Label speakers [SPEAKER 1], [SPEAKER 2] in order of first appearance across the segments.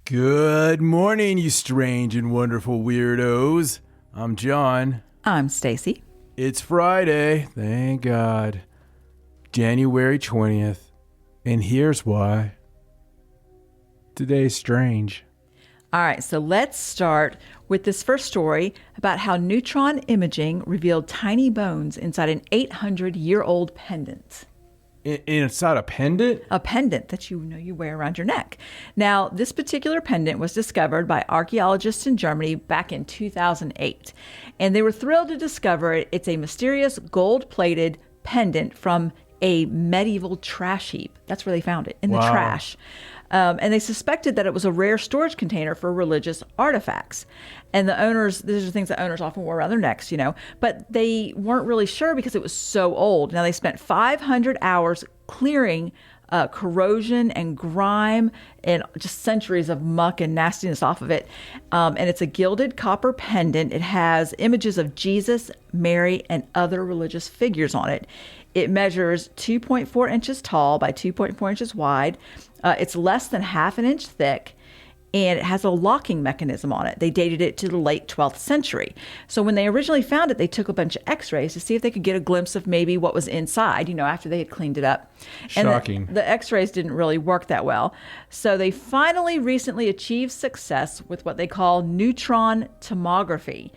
[SPEAKER 1] Good morning, you strange and wonderful weirdos. I'm John.
[SPEAKER 2] I'm Stacey.
[SPEAKER 1] It's Friday, thank God. January 20th. And here's why. Today's strange.
[SPEAKER 2] All right, so let's start with this first story about how neutron imaging revealed tiny bones inside an 800-year-old pendant.
[SPEAKER 1] Inside a pendant?
[SPEAKER 2] A pendant that you wear around your neck. Now, this particular pendant was discovered by archaeologists in Germany back in 2008. And they were thrilled to discover it. It's a mysterious gold-plated pendant from a medieval trash heap. That's where they found it, in the trash. And they suspected that it was a rare storage container for religious artifacts. And the owners, these are things that owners often wore around their necks, but they weren't really sure because it was so old. Now, they spent 500 hours clearing corrosion and grime and just centuries of muck and nastiness off of it. And it's a gilded copper pendant. It has images of Jesus, Mary, and other religious figures on it. It measures 2.4 inches tall by 2.4 inches wide. It's less than half an inch thick, and it has a locking mechanism on it. They dated it to the late 12th century. So when they originally found it, they took a bunch of x-rays to see if they could get a glimpse of maybe what was inside, after they had cleaned it up.
[SPEAKER 1] Shocking.
[SPEAKER 2] And the x-rays didn't really work that well. So they finally recently achieved success with what they call neutron tomography.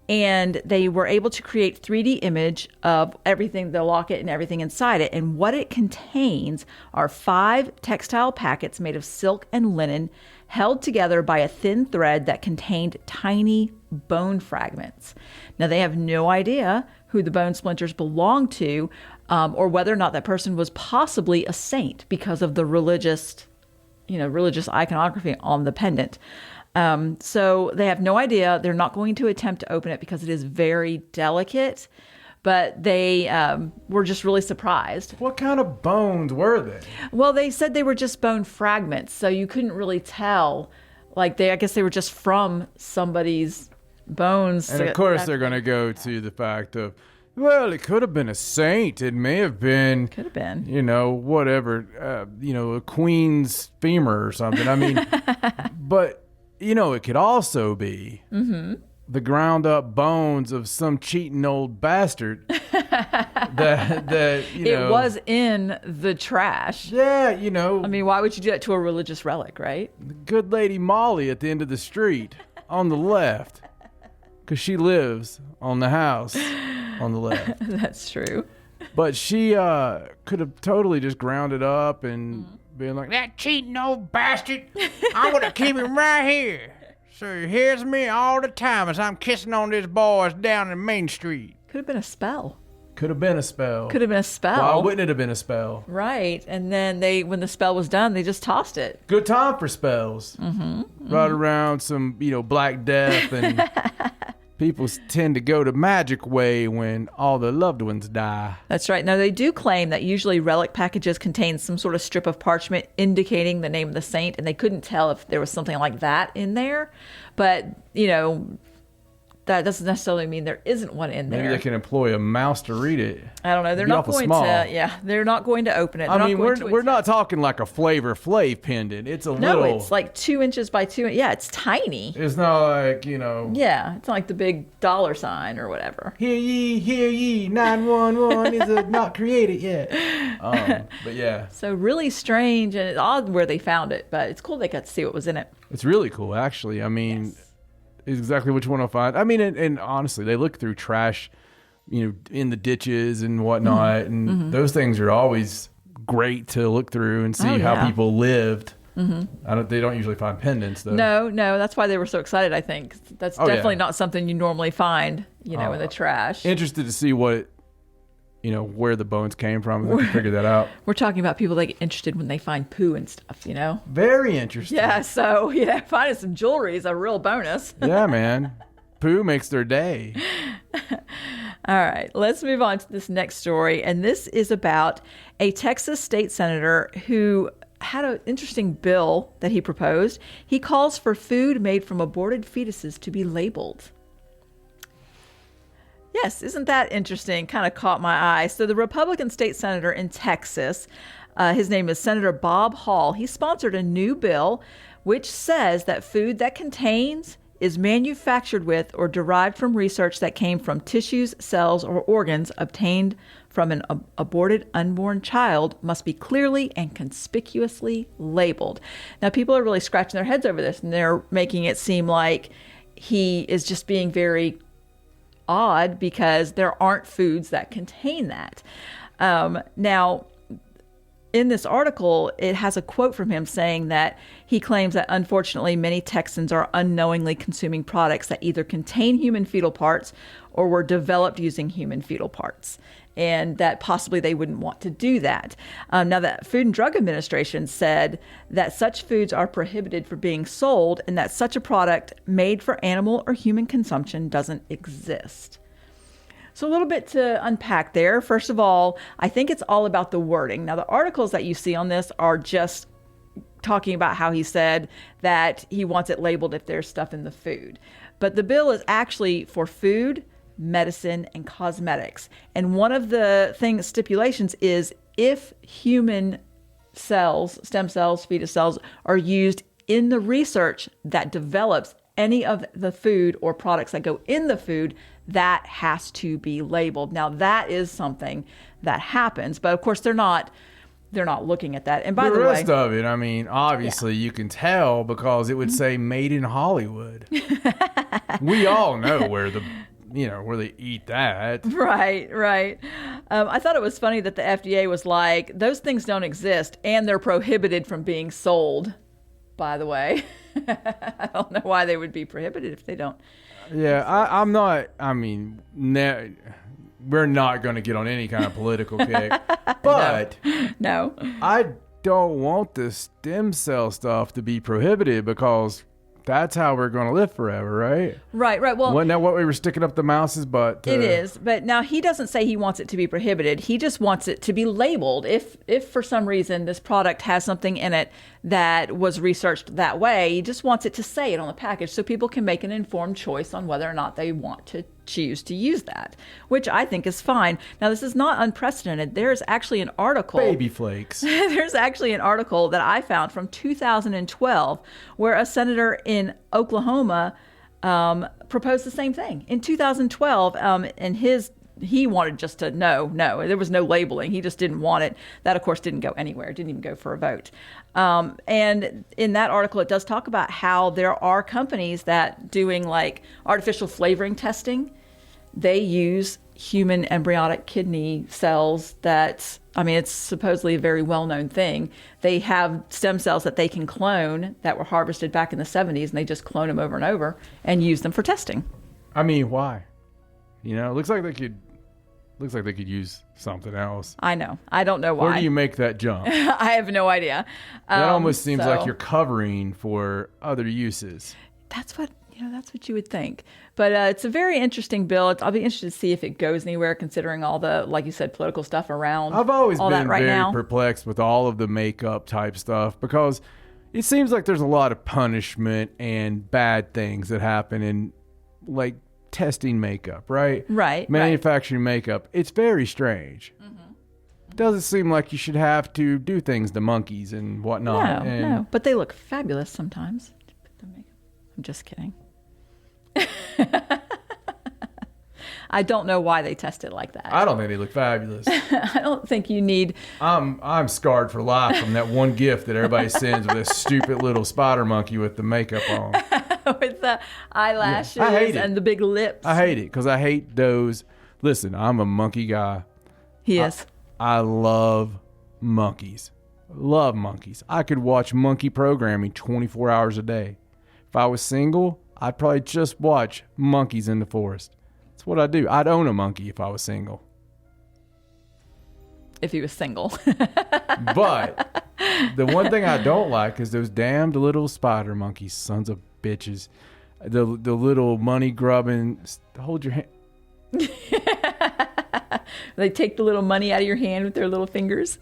[SPEAKER 2] And they were able to create 3D image of everything, the locket and everything inside it. And what it contains are 5 textile packets made of silk and linen held together by a thin thread that contained tiny bone fragments. Now, they have no idea who the bone splinters belong to or whether or not that person was possibly a saint because of the religious iconography on the pendant. So they have no idea. They're not going to attempt to open it because it is very delicate, but they were just really surprised.
[SPEAKER 1] What kind of bones were they?
[SPEAKER 2] Well, they said they were just bone fragments, so you couldn't really tell. I guess they were just from somebody's bones.
[SPEAKER 1] And of course they're going to go to the fact of, well, it could have been a saint. It may have been.
[SPEAKER 2] Could have been.
[SPEAKER 1] Whatever, a queen's femur or something. I mean, but... it could also be the ground up bones of some cheating old bastard that
[SPEAKER 2] it was in the trash.
[SPEAKER 1] Yeah,
[SPEAKER 2] I mean, why would you do that to a religious relic, right?
[SPEAKER 1] The good lady Molly at the end of the street on the left, because she lives on the house on the left.
[SPEAKER 2] That's true.
[SPEAKER 1] But she could have totally just ground it up and being like, that cheating old bastard, I'm going to keep him right here. So he hears me all the time as I'm kissing on these boys down in Main Street.
[SPEAKER 2] Could have been a spell.
[SPEAKER 1] Could have been a spell.
[SPEAKER 2] Could have been a spell.
[SPEAKER 1] Why wouldn't it have been a spell?
[SPEAKER 2] Right. And then when the spell was done, they just tossed it.
[SPEAKER 1] Good time for spells. Right around some, Black Death and... People tend to go to magic way when all their loved ones die.
[SPEAKER 2] That's right. Now, they do claim that usually relic packages contain some sort of strip of parchment indicating the name of the saint, and they couldn't tell if there was something like that in there. But, that doesn't necessarily mean there isn't one in there.
[SPEAKER 1] Maybe they can employ a mouse to read it.
[SPEAKER 2] I don't know. They're not going to. Yeah, they're not going to open it.
[SPEAKER 1] I mean, we're not talking like a Flavor Flav pendant. It's little.
[SPEAKER 2] No, it's like 2 inches by 2. Yeah, it's tiny.
[SPEAKER 1] It's not like
[SPEAKER 2] Yeah, it's not like the big $sign or whatever.
[SPEAKER 1] Hear ye, 911 is not created yet. But yeah.
[SPEAKER 2] So really strange, and it's odd where they found it, but it's cool they got to see what was in it.
[SPEAKER 1] It's really cool, actually. I mean. Yes. Exactly what you want to find. I mean, and honestly, they look through trash, in the ditches and whatnot, and those things are always great to look through and see how people lived. They don't usually find pendants, though.
[SPEAKER 2] No, that's why they were so excited, I think. That's definitely not something you normally find, in the trash.
[SPEAKER 1] Interested to see what, where the bones came from, if we can figure that out.
[SPEAKER 2] We're talking about people that get interested when they find poo and stuff,
[SPEAKER 1] Very interesting.
[SPEAKER 2] Yeah, so, finding some jewelry is a real bonus.
[SPEAKER 1] Yeah, man. Poo makes their day.
[SPEAKER 2] All right, let's move on to this next story. And this is about a Texas state senator who had an interesting bill that he proposed. He calls for food made from aborted fetuses to be labeled. Yes, isn't that interesting? Kind of caught my eye. So the Republican state senator in Texas, his name is Senator Bob Hall. He sponsored a new bill which says that food that contains, is manufactured with, or derived from research that came from tissues, cells, or organs obtained from an aborted unborn child must be clearly and conspicuously labeled. Now, people are really scratching their heads over this, and they're making it seem like he is just being very odd because there aren't foods that contain that. Now, in this article, it has a quote from him saying that he claims that unfortunately many Texans are unknowingly consuming products that either contain human fetal parts or were developed using human fetal parts, and that possibly they wouldn't want to do that. Now, the Food and Drug Administration said that such foods are prohibited for being sold and that such a product made for animal or human consumption doesn't exist. So a little bit to unpack there. First of all, I think it's all about the wording. Now, the articles that you see on this are just talking about how he said that he wants it labeled if there's stuff in the food. But the bill is actually for food, medicine, and cosmetics. And one of the stipulations is if human cells, stem cells, fetus cells, are used in the research that develops any of the food or products that go in the food, that has to be labeled. Now, that is something that happens, but of course they're not looking at that. And by the way,
[SPEAKER 1] the rest of it, I mean, obviously you can tell because it would say made in Hollywood. We all know where they eat that.
[SPEAKER 2] Right. I thought it was funny that the FDA was like, those things don't exist and they're prohibited from being sold, by the way. I don't know why they would be prohibited if they don't.
[SPEAKER 1] Yeah, we're not going to get on any kind of political kick. But
[SPEAKER 2] no,
[SPEAKER 1] I don't want the stem cell stuff to be prohibited because that's how we're going to live forever, right?
[SPEAKER 2] Right. Well,
[SPEAKER 1] wasn't that what we were sticking up the mouse's butt to?
[SPEAKER 2] It is, but now he doesn't say he wants it to be prohibited. He just wants it to be labeled. If for some reason this product has something in it that was researched that way, he just wants it to say it on the package so people can make an informed choice on whether or not they want to choose to use that, which I think is fine. Now, this is not unprecedented. There's actually an article.
[SPEAKER 1] Baby flakes.
[SPEAKER 2] There's actually an article that I found from 2012 where a senator in Oklahoma proposed the same thing in 2012. And he wanted just to no, there was no labeling. He just didn't want it. That, of course, didn't go anywhere. It didn't even go for a vote. And in that article, it does talk about how there are companies that doing like artificial flavoring testing. They use human embryonic kidney cells it's supposedly a very well-known thing. They have stem cells that they can clone that were harvested back in the 70s, and they just clone them over and over and use them for testing.
[SPEAKER 1] I mean, why? It looks like they could use something else.
[SPEAKER 2] I know. I don't know why.
[SPEAKER 1] Where do you make that jump?
[SPEAKER 2] I have no idea.
[SPEAKER 1] That almost seems like you're covering for other uses.
[SPEAKER 2] That's what you would think. But it's a very interesting bill. I'll be interested to see if it goes anywhere, considering all the, like you said, political stuff around.
[SPEAKER 1] I've always
[SPEAKER 2] all
[SPEAKER 1] been
[SPEAKER 2] that right
[SPEAKER 1] very
[SPEAKER 2] now.
[SPEAKER 1] perplexed with all of the makeup type stuff because it seems like there's a lot of punishment and bad things that happen in like testing makeup, right?
[SPEAKER 2] Right.
[SPEAKER 1] Manufacturing makeup. It's very strange. Mm-hmm. It doesn't seem like you should have to do things to monkeys and whatnot.
[SPEAKER 2] No. But they look fabulous sometimes. I'm just kidding. I don't know why they test it like that.
[SPEAKER 1] I don't think they look fabulous.
[SPEAKER 2] I don't think you need.
[SPEAKER 1] I'm scarred for life from that one gift that everybody sends with a stupid little spider monkey with the makeup on.
[SPEAKER 2] With the eyelashes and the big lips.
[SPEAKER 1] I hate it because I hate those. Listen, I'm a monkey guy.
[SPEAKER 2] He is.
[SPEAKER 1] I love monkeys. Love monkeys. I could watch monkey programming 24 hours a day. If I was single, I'd probably just watch monkeys in the forest. That's what I do. I'd own a monkey if I was single.
[SPEAKER 2] If he was single.
[SPEAKER 1] But the one thing I don't like is those damned little spider monkeys, sons of bitches. The little money grubbing. Hold your hand.
[SPEAKER 2] They take the little money out of your hand with their little fingers.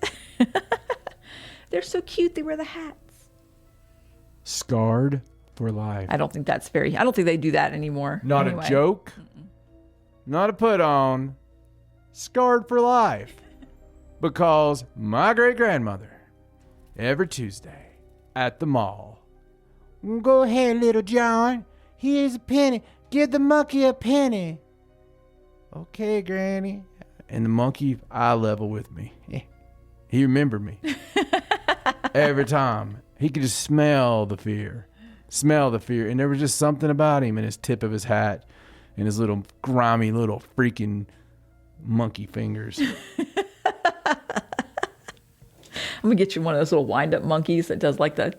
[SPEAKER 2] They're so cute. They wear the hats.
[SPEAKER 1] Scarred for life.
[SPEAKER 2] I don't think they do that anymore.
[SPEAKER 1] Not anyway. A joke. Mm-mm. Not a put on. Scarred for life. Because my great grandmother, every Tuesday at the mall, Go ahead, little John. Here's a penny. Give the monkey a penny. Okay, Granny. And the monkey eye level with me. He remembered me. Every time. He could just smell the fear. And there was just something about him and his tip of his hat and his little grimy little freaking monkey fingers.
[SPEAKER 2] I'm going to get you one of those little wind-up monkeys that does like the...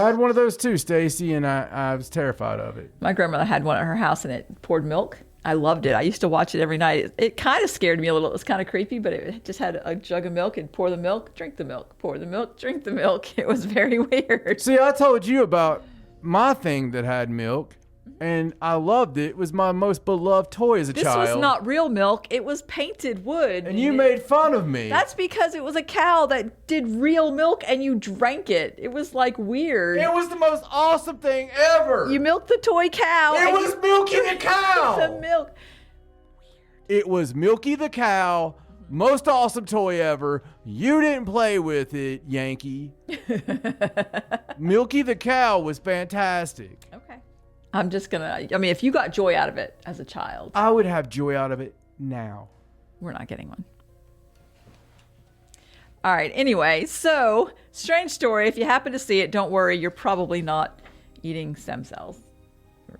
[SPEAKER 1] I had one of those too, Stacey, and I was terrified of it.
[SPEAKER 2] My grandmother had one at her house, and it poured milk. I loved it. I used to watch it every night. It kind of scared me a little. It was kind of creepy, but it just had a jug of milk and pour the milk, drink the milk, pour the milk, drink the milk. It was very weird.
[SPEAKER 1] See, I told you about my thing that had milk, and I loved it. It was my most beloved toy as a child.
[SPEAKER 2] This was not real milk. It was painted wood.
[SPEAKER 1] And you made fun of me.
[SPEAKER 2] That's because it was a cow that did real milk, and you drank it. It was like weird.
[SPEAKER 1] It was the most awesome thing ever.
[SPEAKER 2] You milked the toy cow.
[SPEAKER 1] It was Milky the cow.
[SPEAKER 2] The milk.
[SPEAKER 1] It was Milky the cow. Most awesome toy ever. You didn't play with it, Yankee. Milky the cow was fantastic.
[SPEAKER 2] Okay. I'm just going to, if you got joy out of it as a child.
[SPEAKER 1] I would have joy out of it now.
[SPEAKER 2] We're not getting one. All right. Anyway, so strange story. If you happen to see it, don't worry. You're probably not eating stem cells or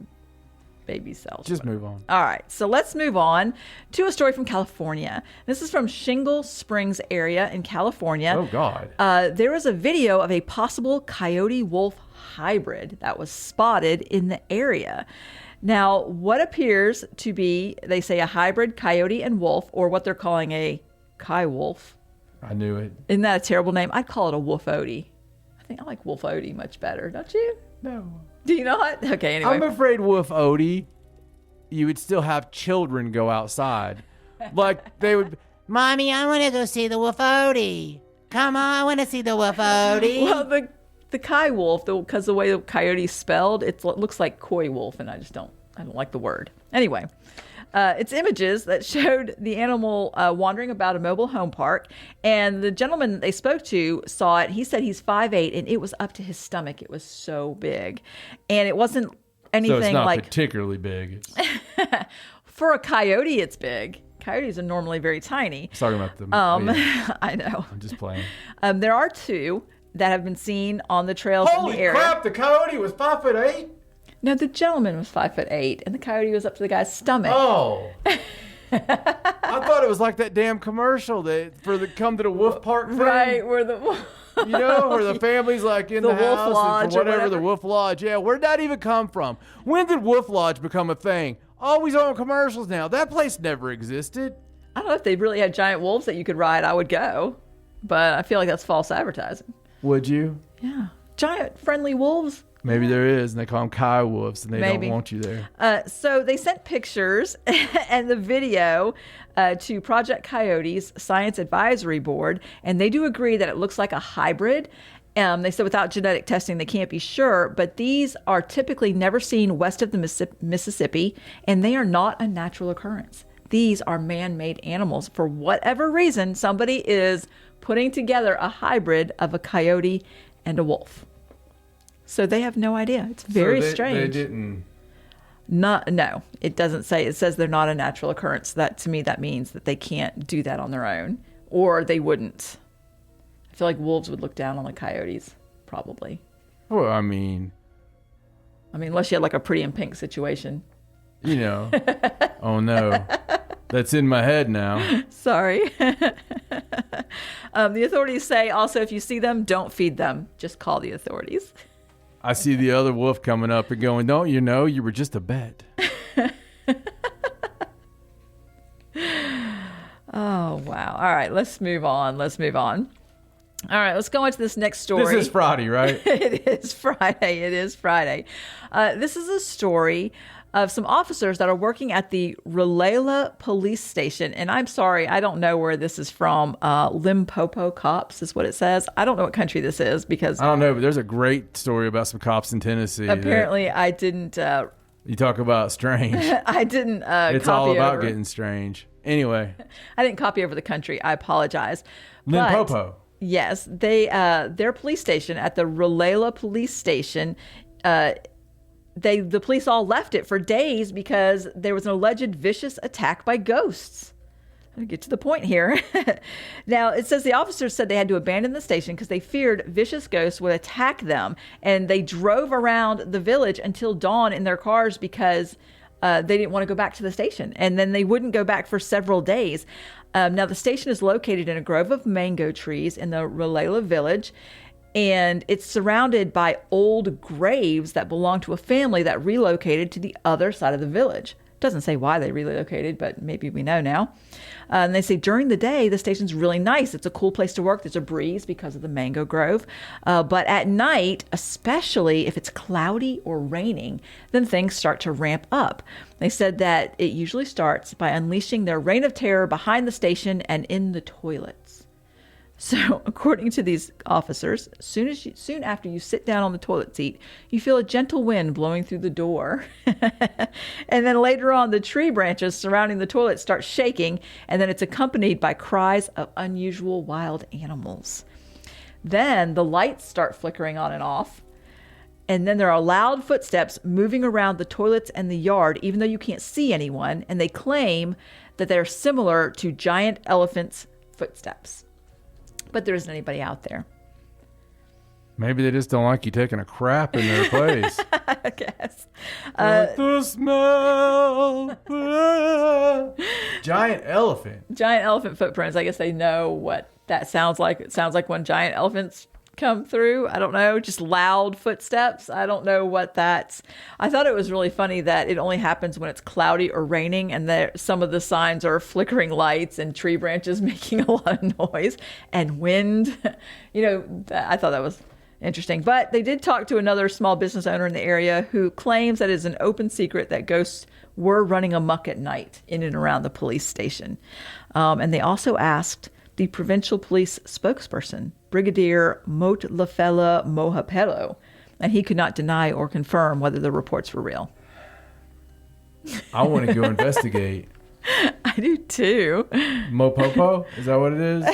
[SPEAKER 2] baby cells.
[SPEAKER 1] Just move on.
[SPEAKER 2] All right. So let's move on to a story from California. This is from Shingle Springs area in California.
[SPEAKER 1] Oh, God.
[SPEAKER 2] There was a video of a possible coyote-wolf hybrid that was spotted in the area. Now, what appears to be, they say, a hybrid coyote and wolf, or what they're calling a coy-wolf.
[SPEAKER 1] I knew it.
[SPEAKER 2] Isn't that a terrible name? I'd call it a wolf-ote. I think I like wolf-ote much better, don't you?
[SPEAKER 1] No.
[SPEAKER 2] Do you not? Okay, anyway.
[SPEAKER 1] I'm afraid wolf-ote, you would still have children go outside. Like, they would, Mommy, I want to go see the wolf-ote. Come on, I want to see the wolf-ote.
[SPEAKER 2] Well, the coy wolf, because the way the coyote's spelled, it looks like coy wolf, and I don't like the word. Anyway, it's images that showed the animal wandering about a mobile home park, and the gentleman they spoke to saw it. He said he's 5'8", and it was up to his stomach. It was so big, and it wasn't anything
[SPEAKER 1] so it's not
[SPEAKER 2] like
[SPEAKER 1] particularly big.
[SPEAKER 2] for a coyote. It's big. Coyotes are normally very tiny.
[SPEAKER 1] I was talking about them.
[SPEAKER 2] I know.
[SPEAKER 1] I'm just playing.
[SPEAKER 2] There are two that have been seen on the trails in the area.
[SPEAKER 1] Holy crap, the coyote was 5'8"?
[SPEAKER 2] No, the gentleman was 5'8", and the coyote was up to the guy's stomach.
[SPEAKER 1] Oh. I thought it was like that damn commercial come to the wolf park thing.
[SPEAKER 2] Right, where the
[SPEAKER 1] where the family's like in the
[SPEAKER 2] wolf
[SPEAKER 1] house
[SPEAKER 2] lodge
[SPEAKER 1] and for whatever, the wolf lodge. Yeah, where'd that even come from? When did wolf lodge become a thing? Always on commercials now. That place never existed.
[SPEAKER 2] I don't know if they really had giant wolves that you could ride. I would go, but I feel like that's false advertising.
[SPEAKER 1] Would you?
[SPEAKER 2] Yeah. Giant friendly wolves.
[SPEAKER 1] Maybe there is, and they call them coy wolves, and they don't want you there.
[SPEAKER 2] So they sent pictures and the video to Project Coyote's Science Advisory Board, and they do agree that it looks like a hybrid. They said without genetic testing, they can't be sure, but these are typically never seen west of the Mississippi, and they are not a natural occurrence. These are man-made animals. For whatever reason, somebody is putting together a hybrid of a coyote and a wolf. So they have no idea. It's very strange.
[SPEAKER 1] They didn't.
[SPEAKER 2] No, it doesn't say. It says they're not a natural occurrence. That to me, that means that they can't do that on their own, or they wouldn't. I feel like wolves would look down on the coyotes, probably.
[SPEAKER 1] Well, I mean,
[SPEAKER 2] unless you had like a Pretty in Pink situation.
[SPEAKER 1] Oh no. That's in my head now.
[SPEAKER 2] Sorry. The authorities say also, if you see them, don't feed them. Just call the authorities.
[SPEAKER 1] I see the other wolf coming up and going, don't you know, you were just a bet.
[SPEAKER 2] Oh, wow. All right, let's move on. All right, let's go on to this next story.
[SPEAKER 1] This is Friday, right?
[SPEAKER 2] It is Friday. This is a story of some officers that are working at the Rulela police station. And I'm sorry, I don't know where this is from. Limpopo cops is what it says. I don't know what country this is because...
[SPEAKER 1] I don't know, but there's a great story about some cops in Tennessee.
[SPEAKER 2] Apparently, I didn't...
[SPEAKER 1] you talk about strange.
[SPEAKER 2] I didn't
[SPEAKER 1] It's all about getting strange. Anyway.
[SPEAKER 2] I didn't copy over the country. I apologize.
[SPEAKER 1] Limpopo.
[SPEAKER 2] Yes, their police station at the Rulela police station the police all left it for days because there was an alleged vicious attack by ghosts. I'm going to get to the point here. Now, it says the officers said they had to abandon the station because they feared vicious ghosts would attack them. And they drove around the village until dawn in their cars because they didn't want to go back to the station. And then they wouldn't go back for several days. Now, the station is located in a grove of mango trees in the Ralela village. And it's surrounded by old graves that belong to a family that relocated to the other side of the village. Doesn't say why they relocated, but maybe we know now. And they say during the day, the station's really nice. It's a cool place to work. There's a breeze because of the mango grove. But at night, especially if it's cloudy or raining, then things start to ramp up. They said that it usually starts by unleashing their reign of terror behind the station and in the toilets. So, according to these officers, soon after you sit down on the toilet seat, you feel a gentle wind blowing through the door. And then later on, the tree branches surrounding the toilet start shaking, and then it's accompanied by cries of unusual wild animals. Then the lights start flickering on and off. And then there are loud footsteps moving around the toilets and the yard, even though you can't see anyone. And they claim that they're similar to giant elephants' footsteps. But there isn't anybody out there.
[SPEAKER 1] Maybe they just don't like you taking a crap in their place.
[SPEAKER 2] I guess.
[SPEAKER 1] The smell. Giant elephant.
[SPEAKER 2] Giant elephant footprints. I guess they know what that sounds like. It sounds like when giant elephants come through. I don't know. Just loud footsteps. I don't know what that's. I thought it was really funny that it only happens when it's cloudy or raining, and that some of the signs are flickering lights and tree branches making a lot of noise and wind. I thought that was interesting. But they did talk to another small business owner in the area who claims that it is an open secret that ghosts were running amok at night in and around the police station. And they also asked the provincial police spokesperson, Brigadier Motlafela Mohapelo, and he could not deny or confirm whether the reports were real.
[SPEAKER 1] I want to go investigate.
[SPEAKER 2] I do too.
[SPEAKER 1] Mopopo? Is that what it is?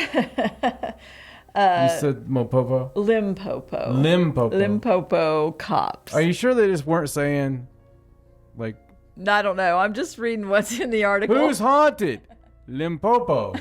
[SPEAKER 1] You said Mopopo?
[SPEAKER 2] Limpopo. Limpopo cops.
[SPEAKER 1] Are you sure they just weren't saying, like...
[SPEAKER 2] I don't know. I'm just reading what's in the article.
[SPEAKER 1] Who's haunted? Limpopo.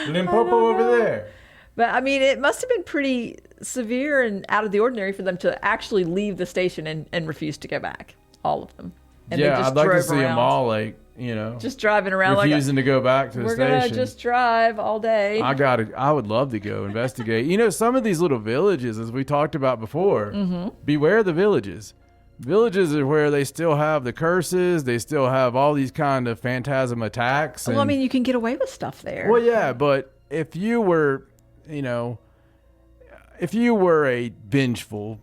[SPEAKER 1] Limpopo over there.
[SPEAKER 2] But I mean, it must have been pretty severe and out of the ordinary for them to actually leave the station and refuse to go back. All of them. And
[SPEAKER 1] yeah,
[SPEAKER 2] they just
[SPEAKER 1] I'd like to see
[SPEAKER 2] around,
[SPEAKER 1] them all,
[SPEAKER 2] just driving around,
[SPEAKER 1] refusing to go back to the station.
[SPEAKER 2] We're gonna just drive all day.
[SPEAKER 1] I would love to go investigate. Some of these little villages, as we talked about before, beware the villages. Villages are where they still have the curses. They still have all these kind of phantasm attacks.
[SPEAKER 2] Well, I mean, you can get away with stuff there.
[SPEAKER 1] Well, yeah, but if you were, if you were a vengeful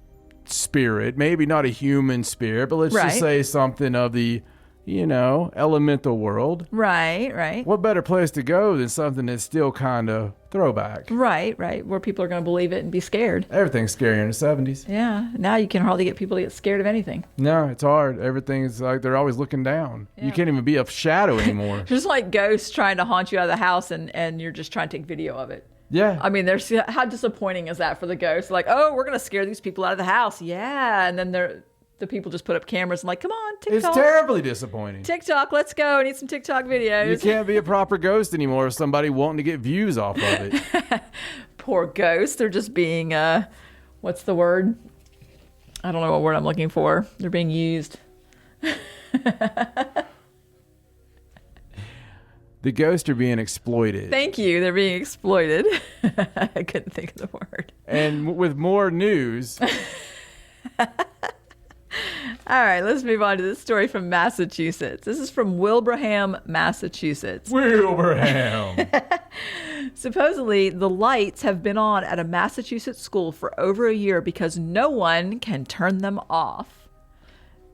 [SPEAKER 1] spirit, maybe not a human spirit, but let's just say something of the, elemental world.
[SPEAKER 2] Right.
[SPEAKER 1] What better place to go than something that's still kind of throwback?
[SPEAKER 2] Right. Where people are going to believe it and be scared.
[SPEAKER 1] Everything's scary in the 70s.
[SPEAKER 2] Yeah. Now you can hardly get people to get scared of anything.
[SPEAKER 1] No, it's hard. Everything's like they're always looking down. Yeah. You can't even be a shadow anymore.
[SPEAKER 2] Just like ghosts trying to haunt you out of the house and you're just trying to take video of it.
[SPEAKER 1] Yeah.
[SPEAKER 2] I mean, how disappointing is that for the ghosts? Like, oh, we're going to scare these people out of the house. Yeah. And then the people just put up cameras and like, come on, TikTok.
[SPEAKER 1] It's terribly disappointing.
[SPEAKER 2] TikTok, let's go. I need some TikTok videos.
[SPEAKER 1] You can't be a proper ghost anymore if somebody wanting to get views off of it.
[SPEAKER 2] Poor ghosts. They're just being, what's the word? I don't know what word I'm looking for. They're being used.
[SPEAKER 1] The ghosts are being exploited.
[SPEAKER 2] Thank you. They're being exploited. I couldn't think of the word.
[SPEAKER 1] And with more news...
[SPEAKER 2] All right, let's move on to this story from Massachusetts. This is from Wilbraham, Massachusetts.
[SPEAKER 1] Wilbraham.
[SPEAKER 2] Supposedly, the lights have been on at a Massachusetts school for over a year because no one can turn them off.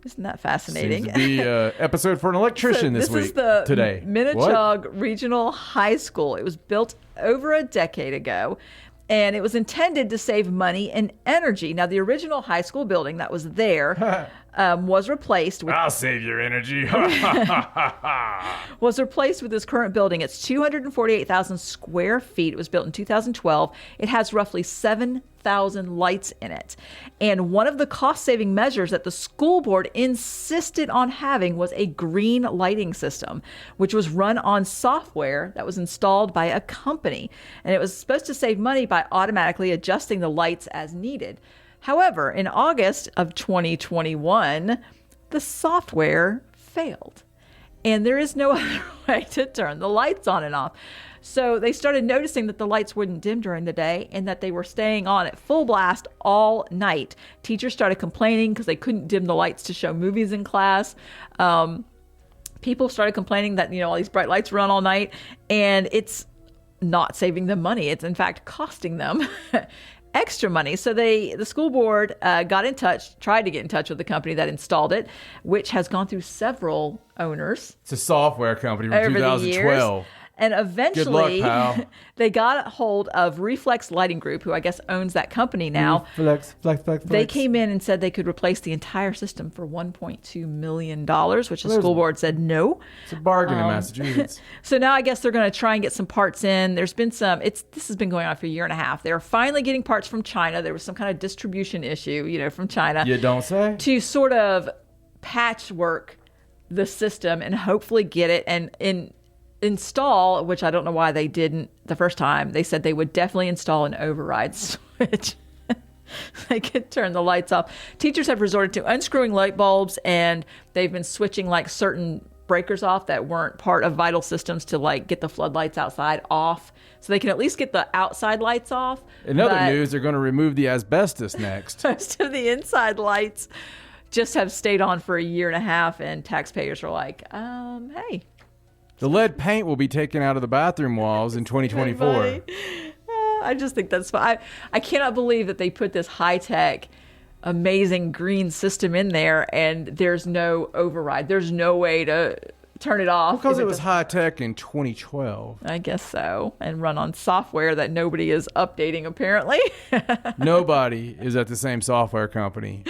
[SPEAKER 2] Isn't that fascinating?
[SPEAKER 1] Seems to be an episode for an electrician this week.
[SPEAKER 2] This is the
[SPEAKER 1] today.
[SPEAKER 2] Minnetonka Regional High School. It was built over a decade ago. And it was intended to save money and energy. Now, the original high school building that was there was replaced with
[SPEAKER 1] I'll save your energy.
[SPEAKER 2] was replaced with this current building. It's 248,000 square feet. It was built in 2012. It has roughly 7,000 lights in it. And one of the cost-saving measures that the school board insisted on having was a green lighting system, which was run on software that was installed by a company. And it was supposed to save money by automatically adjusting the lights as needed. However, in August of 2021, the software failed. And there is no other way to turn the lights on and off. So they started noticing that the lights wouldn't dim during the day and that they were staying on at full blast all night. Teachers started complaining because they couldn't dim the lights to show movies in class. People started complaining that, all these bright lights run all night, and it's not saving them money. It's in fact costing them extra money. So the school board tried to get in touch with the company that installed it, which has gone through several owners.
[SPEAKER 1] It's a software company from
[SPEAKER 2] over
[SPEAKER 1] 2012.
[SPEAKER 2] The years. And eventually,
[SPEAKER 1] Good luck, pal.
[SPEAKER 2] They got a hold of Reflex Lighting Group, who I guess owns that company now.
[SPEAKER 1] Flex.
[SPEAKER 2] They came in and said they could replace the entire system for $1.2 million, which the school board said no.
[SPEAKER 1] It's a bargain in Massachusetts.
[SPEAKER 2] So now I guess they're going to try and get some parts in. There's been this has been going on for a year and a half. They're finally getting parts from China. There was some kind of distribution issue, from China.
[SPEAKER 1] You don't say?
[SPEAKER 2] To sort of patchwork the system and hopefully get it and install, which I don't know why they didn't the first time. They said they would definitely install an override switch. They could turn the lights off. Teachers have resorted to unscrewing light bulbs, and they've been switching certain breakers off that weren't part of vital systems to get the floodlights outside off, so they can at least get the outside lights off.
[SPEAKER 1] In other news, they're going to remove the asbestos next.
[SPEAKER 2] Most of the inside lights just have stayed on for a year and a half, and taxpayers are like, hey.
[SPEAKER 1] The lead paint will be taken out of the bathroom walls in 2024.
[SPEAKER 2] I just think that's fun. I cannot believe that they put this high-tech, amazing green system in there, and there's no override. There's no way to turn it off.
[SPEAKER 1] Because it was high-tech in 2012.
[SPEAKER 2] I guess so. And run on software that nobody is updating, apparently.
[SPEAKER 1] Nobody is at the same software company.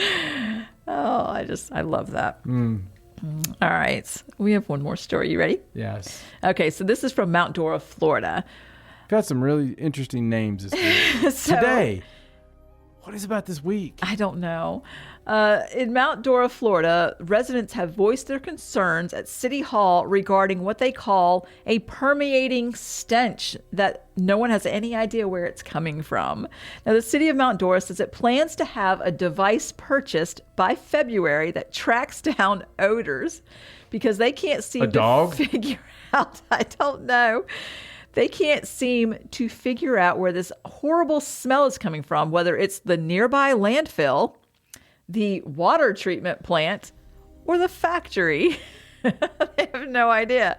[SPEAKER 2] Oh, I love that. All right. We have one more story. You ready?
[SPEAKER 1] Yes.
[SPEAKER 2] Okay, so this is from Mount Dora, Florida.
[SPEAKER 1] Got some really interesting names this week. Today. What is about this week?
[SPEAKER 2] I don't know. In Mount Dora, Florida, residents have voiced their concerns at City Hall regarding what they call a permeating stench that no one has any idea where it's coming from. Now, the city of Mount Dora says it plans to have a device purchased by February that tracks down odors because they can't seem to figure out. I don't know. They can't seem to figure out where this horrible smell is coming from, whether it's the nearby landfill, the water treatment plant, or the factory. They have no idea.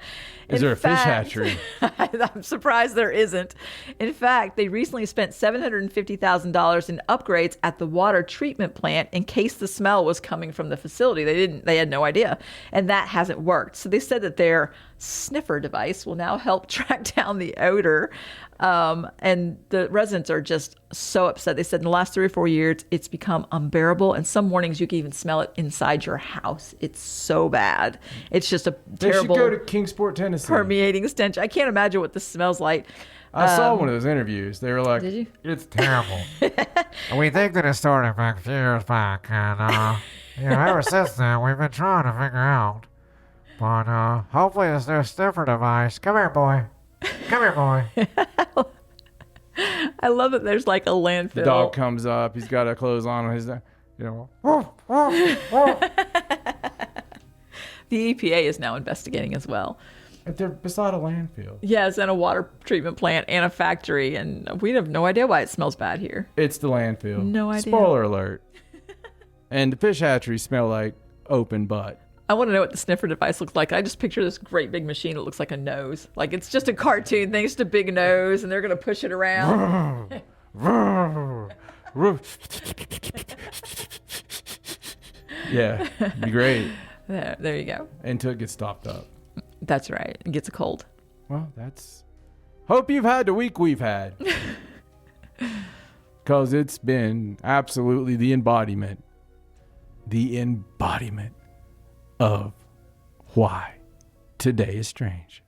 [SPEAKER 1] Is there a fish hatchery?
[SPEAKER 2] I'm surprised there isn't. In fact, they recently spent $750,000 in upgrades at the water treatment plant in case the smell was coming from the facility. They had no idea. And that hasn't worked. So they said that their sniffer device will now help track down the odor. And the residents are just so upset. They said in the last 3 or 4 years, it's become unbearable. And some mornings you can even smell it inside your house. It's so bad. It's just a terrible.
[SPEAKER 1] They should go to Kingsport, Tennessee.
[SPEAKER 2] Permeating stench. I can't imagine what this smells like.
[SPEAKER 1] I saw one of those interviews. They were like,
[SPEAKER 2] Did you?
[SPEAKER 1] It's terrible.
[SPEAKER 3] We think that it started back a few years back, and ever since then we've been trying to figure out. But hopefully this new sniffer device. Come here, boy. Come here, boy.
[SPEAKER 2] I love that there's like a landfill.
[SPEAKER 1] The dog comes up. He's got clothes on his,
[SPEAKER 3] Woof, woof, woof.
[SPEAKER 2] The EPA is now investigating as well.
[SPEAKER 1] They're beside a landfill.
[SPEAKER 2] Yes, and a water treatment plant and a factory, and we have no idea why it smells bad here.
[SPEAKER 1] It's the landfill.
[SPEAKER 2] No idea.
[SPEAKER 1] Spoiler alert. And the fish hatcheries smell like open butt.
[SPEAKER 2] I want to know what the sniffer device looks like. I just picture this great big machine that looks like a nose. Like it's just a cartoon thing, just a big nose, and they're going to push it around.
[SPEAKER 1] Yeah, be great.
[SPEAKER 2] There you go.
[SPEAKER 1] Until it gets stopped up.
[SPEAKER 2] That's right. It gets a cold.
[SPEAKER 1] Well, hope you've had the week we've had. Because it's been absolutely the embodiment the embodiment of why today is strange.